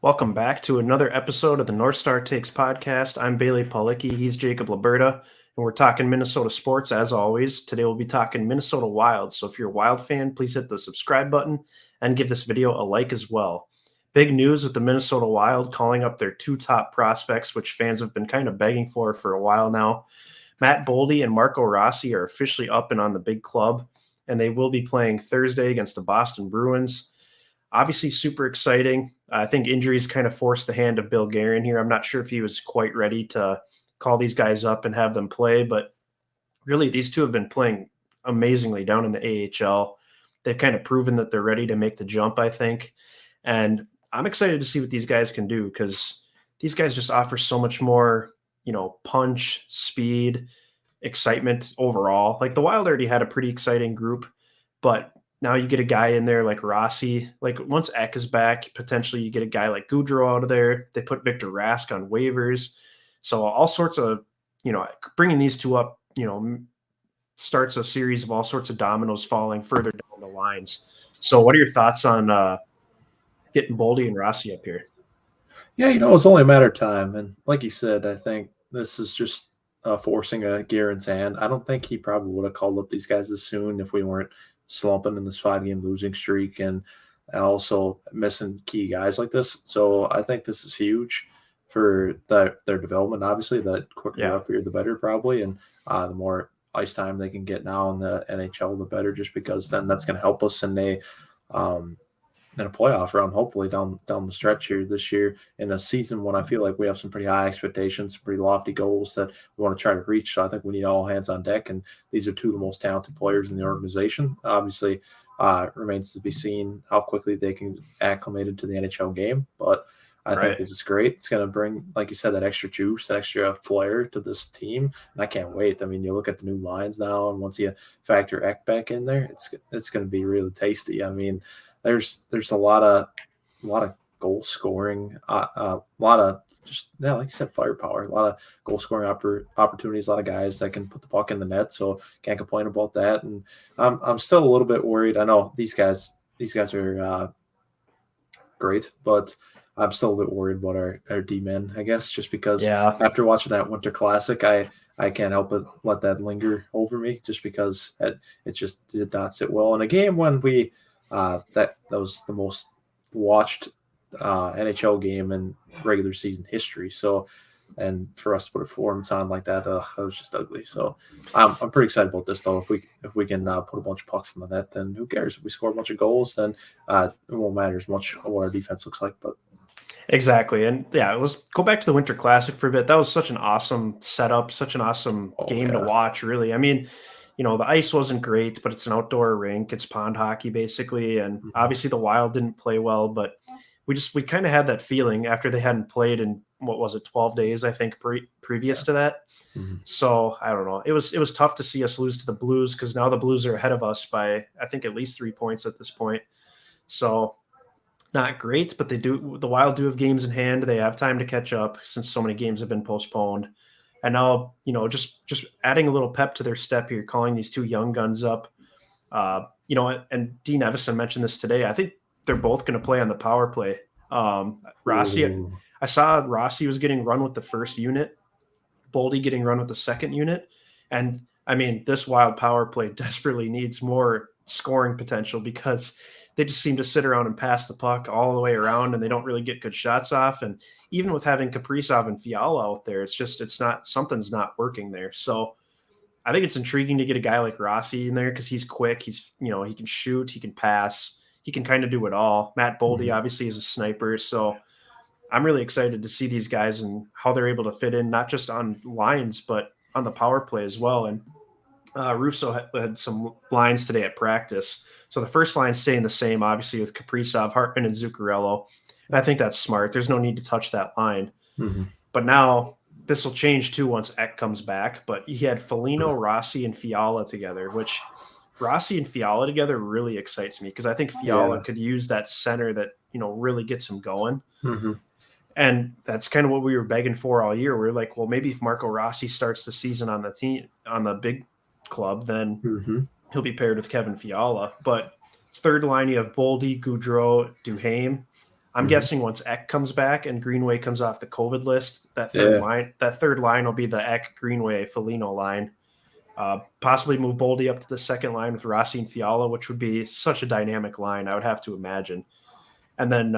Welcome back to another episode of the North Star Takes podcast. I'm Bailey Policki. He's Jacob Liberta, and we're talking Minnesota sports as always. Today we'll be talking Minnesota Wild. So if you're a Wild fan, please hit the subscribe button and give this video a like as well. Big news with the Minnesota Wild calling up their two top prospects, which fans have been kind of begging for a while now. Matt Boldy and Marco Rossi are officially up and on the big club, and they will be playing Thursday against the Boston Bruins. Obviously, super exciting. I think injuries kind of forced the hand of Bill Guerin here. I'm not sure if he was quite ready to call these guys up and have them play, but really, these two have been playing amazingly down in the AHL. They've kind of proven that they're ready to make the jump, I think. And I'm excited to see what these guys can do because these guys just offer so much more, punch, speed, excitement overall. Like the Wild already had a pretty exciting group, but now you get a guy in there like Rossi. Like once Ek is back, potentially you get a guy like Goudreau out of there. They put Victor Rask on waivers. So all sorts of, bringing these two up, starts a series of all sorts of dominoes falling further down the lines. So what are your thoughts on getting Boldy and Rossi up here? Yeah, it's only a matter of time. And like you said, I think this is just forcing a Guerin's hand. I don't think he probably would have called up these guys as soon if we weren't slumping in this 5-game losing streak and also missing key guys like this. So I think this is huge for their development. Obviously, the quicker they're up here, the better probably. And the more ice time they can get now in the NHL, the better, just because then that's going to help us in a playoff run, hopefully down the stretch here this year in a season when I feel like we have some pretty high expectations, some pretty lofty goals that we want to try to reach. So I think we need all hands on deck, and these are two of the most talented players in the organization. Obviously, remains to be seen how quickly they can acclimate into the NHL game, but I think this is great. It's going to bring, like you said, that extra juice, that extra flair to this team, and I can't wait. I mean, you look at the new lines now, and once you factor Ek back in there, it's going to be really tasty. I mean, there's a lot of goal scoring, a lot of like you said, firepower, a lot of goal scoring opportunities, a lot of guys that can put the puck in the net. So can't complain about that. And I'm still a little bit worried. I know these guys are great, but I'm still a bit worried about our D-men, I guess, just because after watching that Winter Classic, I can't help but let that linger over me just because it just did not sit well in a game when we that was the most watched NHL game in regular season history. So, and for us to put a performance on like that, that was just ugly. So, I'm pretty excited about this though. If we can put a bunch of pucks in the net, then who cares? If we score a bunch of goals, then it won't matter as much what our defense looks like. But exactly, and go back to the Winter Classic for a bit. That was such an awesome setup, such an awesome game to watch. Really, I mean, the ice wasn't great, but it's an outdoor rink. It's pond hockey basically. And obviously the Wild didn't play well, but we kind of had that feeling after they hadn't played in, 12 days, I think, previous to that. So I don't know. It was tough to see us lose to the Blues because now the Blues are ahead of us by, I think, at least 3 points at this point. So not great, but the Wild do have games in hand. They have time to catch up since so many games have been postponed. And now, just adding a little pep to their step here, calling these two young guns up. And Dean Evison mentioned this today. I think they're both going to play on the power play. Rossi, I saw Rossi was getting run with the first unit, Boldy getting run with the second unit. And I mean, this Wild power play desperately needs more scoring potential because they just seem to sit around and pass the puck all the way around and they don't really get good shots off. And even with having Kaprizov and Fiala out there, something's not working there. So I think it's intriguing to get a guy like Rossi in there because he's quick. He's, he can shoot, he can pass, he can kind of do it all. Matt Boldy obviously is a sniper. So I'm really excited to see these guys and how they're able to fit in, not just on lines, but on the power play as well. And Russo had some lines today at practice. So the first line staying the same, obviously, with Kaprizov, Hartman, and Zuccarello. And I think that's smart. There's no need to touch that line. But now this will change, too, once Ek comes back. But he had Foligno, Rossi, and Fiala together, which Rossi and Fiala together really excites me because I think Fiala could use that center that, really gets him going. And that's kind of what we were begging for all year. We're like, well, maybe if Marco Rossi starts the season on the team, on the big club, then he'll be paired with Kevin Fiala. But third line, you have Boldy, Goudreau, Duhaime. I'm guessing once Eck comes back and Greenway comes off the COVID list, that Yeah. third line will be the Eck, Greenway, Foligno line. Possibly move Boldy up to the second line with Rossi and Fiala, which would be such a dynamic line, I would have to imagine. And then,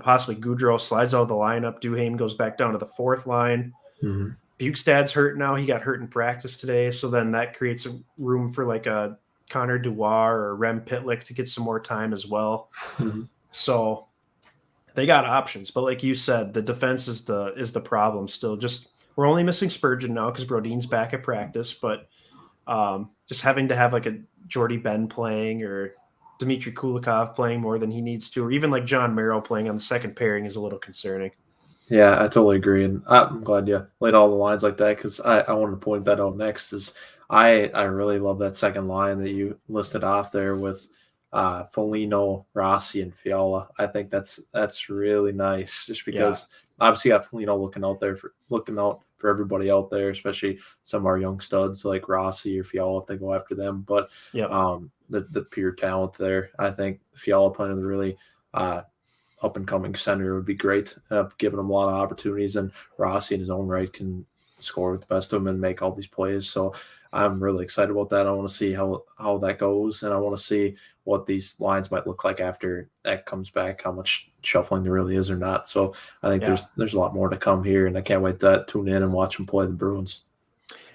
possibly Goudreau slides out of the lineup. Duhaime goes back down to the fourth line. Mm-hmm. Bukestad's hurt now. He got hurt in practice today. So then that creates a room for like a Connor Dubois or Rem Pitlick to get some more time as well. Mm-hmm. So they got options. But like you said, the defense is the problem still. Just we're only missing Spurgeon now because Brodin's back at practice. But just having to have like a Jordy Ben playing or Dmitry Kulikov playing more than he needs to, or even like John Merrill playing on the second pairing is a little concerning. Yeah, I totally agree, and I'm glad you laid all the lines like that because I wanted to point that out next. Is I really love that second line that you listed off there with Foligno, Rossi, and Fiala. I think that's really nice, just because obviously you got Foligno looking out for everybody out there, especially some of our young studs like Rossi or Fiala if they go after them. But the pure talent there, I think Fiala playing with really up and coming center would be great, giving him a lot of opportunities. And Rossi in his own right can score with the best of them and make all these plays. So I'm really excited about that. I want to see how that goes, and I want to see what these lines might look like after that comes back, how much shuffling there really is or not. So I think there's a lot more to come here, and I can't wait to tune in and watch them play the Bruins.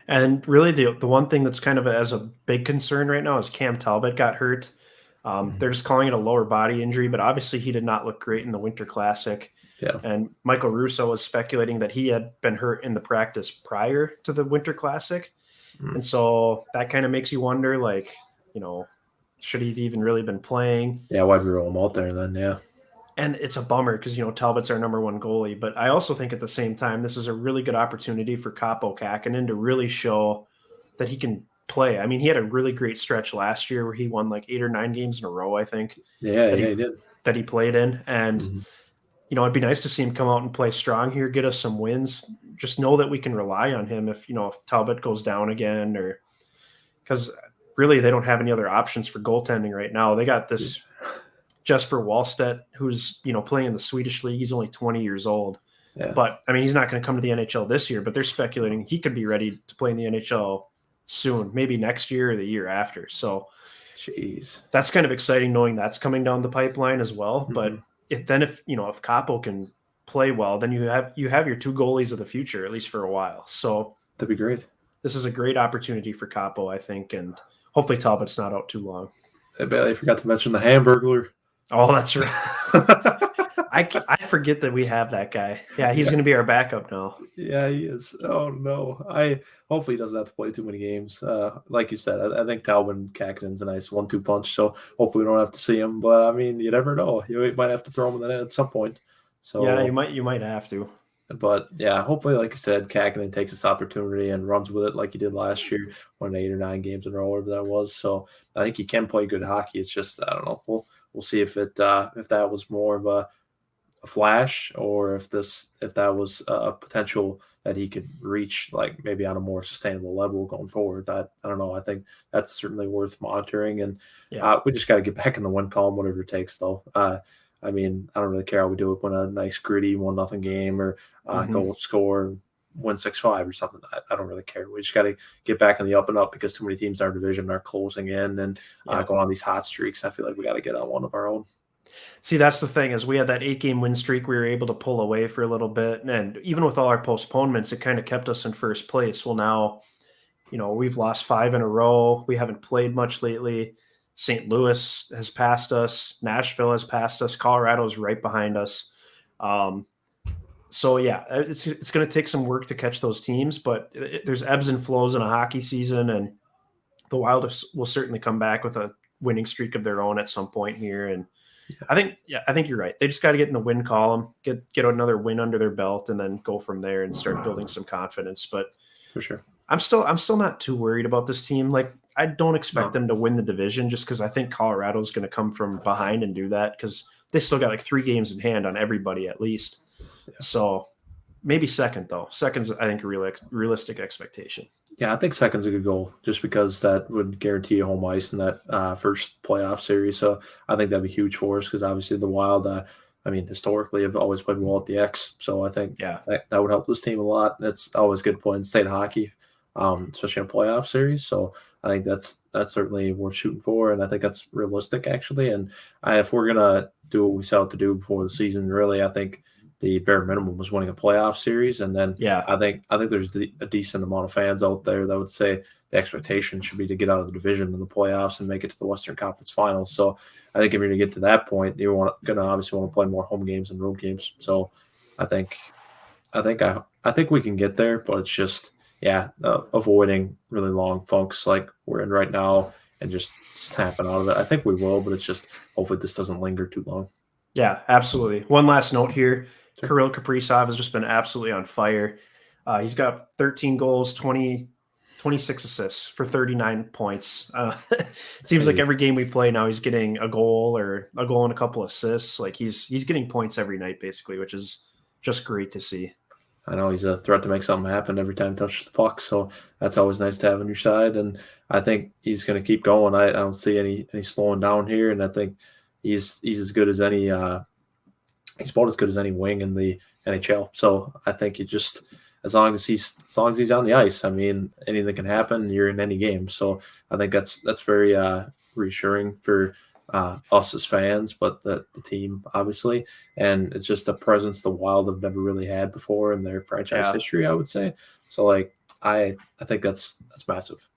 And really the one thing that's kind of as a big concern right now is Cam Talbot got hurt. They're just calling it a lower body injury, but obviously he did not look great in the Winter Classic. Yeah. And Michael Russo was speculating that he had been hurt in the practice prior to the Winter Classic. And so that kind of makes you wonder, like, should he have even really been playing? Yeah, why'd we roll him out there then? Yeah. And it's a bummer because, Talbot's our number one goalie. But I also think at the same time, this is a really good opportunity for Kaapo Kähkönen to really show that he can play. I mean, he had a really great stretch last year where he won like 8 or 9 games in a row, I think. Yeah, he did. That he played in. And, it'd be nice to see him come out and play strong here, get us some wins. Just know that we can rely on him if Talbot goes down again, or because really they don't have any other options for goaltending right now. They got this Jesper Wallstedt who's, playing in the Swedish league. He's only 20 years old. Yeah. But, I mean, he's not going to come to the NHL this year, but they're speculating he could be ready to play in the NHL soon, maybe next year or the year after. So that's kind of exciting knowing that's coming down the pipeline as well. But if Kaapo can play well, then you have your two goalies of the future, at least for a while. So that'd be great. This is a great opportunity for Kaapo, I think, and hopefully Talbot's not out too long. I barely forgot to mention the Hamburglar. Oh, that's right. I forget that we have that guy. Yeah, he's going to be our backup now. Yeah, he is. Oh no, hopefully he doesn't have to play too many games. Like you said, I think Talbot and Kähkönen's a nice 1-2 punch. So hopefully we don't have to see him. But I mean, you never know. You might have to throw him in the net at some point. So yeah, you might have to. But yeah, hopefully, like you said, Kähkönen takes this opportunity and runs with it like he did last year, won 8 or 9 games in a row, whatever that was. So I think he can play good hockey. It's just I don't know. We'll see if that was more of a flash or if that was a potential that he could reach, like maybe on a more sustainable level going forward. I don't know. I think that's certainly worth monitoring, and we just got to get back in the win column, whatever it takes, though. I mean, I don't really care how we do it. Win a nice gritty 1-0 game or go score, win 6-5 or something. I don't really care. We just got to get back in the up and up because too many teams in our division are closing in and going on these hot streaks. I feel like we got to get on one of our own. See, that's the thing is we had that 8-game win streak. We were able to pull away for a little bit. And even with all our postponements, it kind of kept us in first place. Well, now, we've lost 5 in a row. We haven't played much lately. St. Louis has passed us. Nashville has passed us. Colorado's right behind us. So, yeah, it's going to take some work to catch those teams. But there's ebbs and flows in a hockey season. And the Wild will certainly come back with a winning streak of their own at some point here. And I think you're right. They just got to get in the win column, get another win under their belt, and then go from there and start building some confidence. But for sure, I'm still not too worried about this team. Like I don't expect them to win the division just because I think Colorado's going to come from behind and do that because they still got like 3 games in hand on everybody at least. Yeah. So maybe second though. Second's I think a realistic expectation. Yeah, I think second's a good goal just because that would guarantee home ice in that first playoff series. So I think that'd be huge for us because obviously the Wild I mean, historically have always played well at the X. So I think Yeah. that would help this team a lot. That's always good point in state hockey, especially in a playoff series. So I think that's certainly worth shooting for, and I think that's realistic actually. And if we're gonna do what we set out to do before the season, really, I think the bare minimum was winning a playoff series, and then Yeah. I think there's a decent amount of fans out there that would say the expectation should be to get out of the division in the playoffs and make it to the Western Conference Finals. So I think if you're going to get to that point, you're going to obviously want to play more home games and road games. So I think I think we can get there, but it's just avoiding really long funks like we're in right now and just snapping out of it. I think we will, but it's just hopefully this doesn't linger too long. Yeah, absolutely. One last note here. Sure. Kirill Kaprizov has just been absolutely on fire. He's got 13 goals, 26 assists for 39 points. It seems like every game we play now, he's getting a goal and a couple assists. Like he's getting points every night, basically, which is just great to see. I know he's a threat to make something happen every time he touches the puck, so that's always nice to have on your side. And I think he's going to keep going. I don't see any slowing down here, and I think he's as good as any. He's about as good as any wing in the NHL. So I think he just as long as he's on the ice, I mean anything can happen. You're in any game, so I think that's very reassuring for us as fans, but the team obviously, and it's just a presence the Wild have never really had before in their franchise Yeah. history, I would say. So like I think that's massive.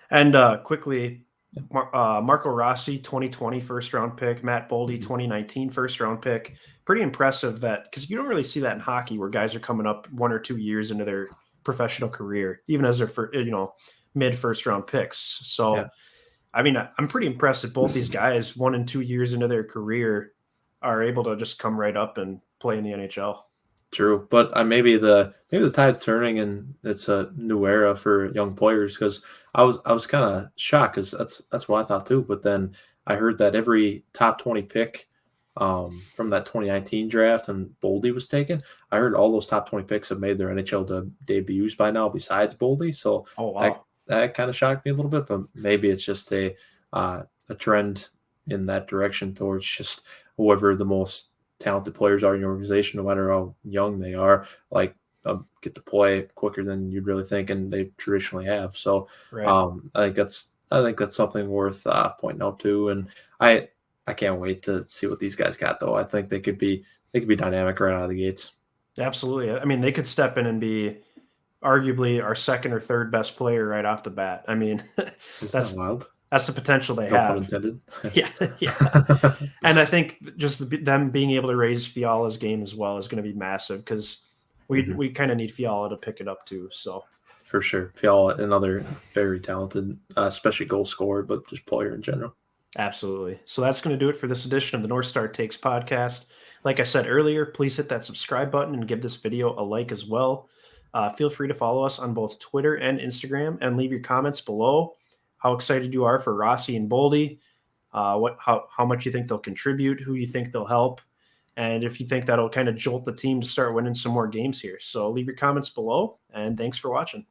And quickly, Marco Rossi, 2020 first round pick, Matt Boldy, 2019 first round pick. Pretty impressive that because you don't really see that in hockey where guys are coming up 1 or 2 years into their professional career, even as their mid first round picks. So, Yeah. I mean, I'm pretty impressed that both these guys, 1 and 2 years into their career, are able to just come right up and play in the NHL. True, but maybe the tide's turning and it's a new era for young players because I was kind of shocked because that's what I thought too. But then I heard that every top 20 pick from that 2019 draft and Boldy was taken. I heard all those top 20 picks have made their NHL debuts by now, besides Boldy. So Oh, that wow. that kind of shocked me a little bit, but maybe it's just a trend in that direction towards just whoever the most talented players are in your organization, no matter how young they are, like get to play quicker than you'd really think, and they traditionally have. So Right. I think that's something worth pointing out too. And I can't wait to see what these guys got though. I think they could be dynamic right out of the gates. Absolutely. I mean, they could step in and be arguably our second or third best player right off the bat. I mean, Isn't that that's wild? that's the potential they No pun have. intended. Yeah, yeah. And I think just them being able to raise Fiala's game as well is going to be massive because Mhm. we kind of need Fiala to pick it up too. So For sure. Fiala, another very talented, especially goal scorer, but just player in general. absolutely. So that's going to do it for this edition of the North Star Takes podcast. Like I said earlier, please hit that subscribe button and give this video a like as well. Feel free to follow us on both Twitter and Instagram and leave your comments below. How excited you are for Rossi and Boldy, how much you think they'll contribute, who you think they'll help, and if you think that'll kind of jolt the team to start winning some more games here. So leave your comments below, and thanks for watching.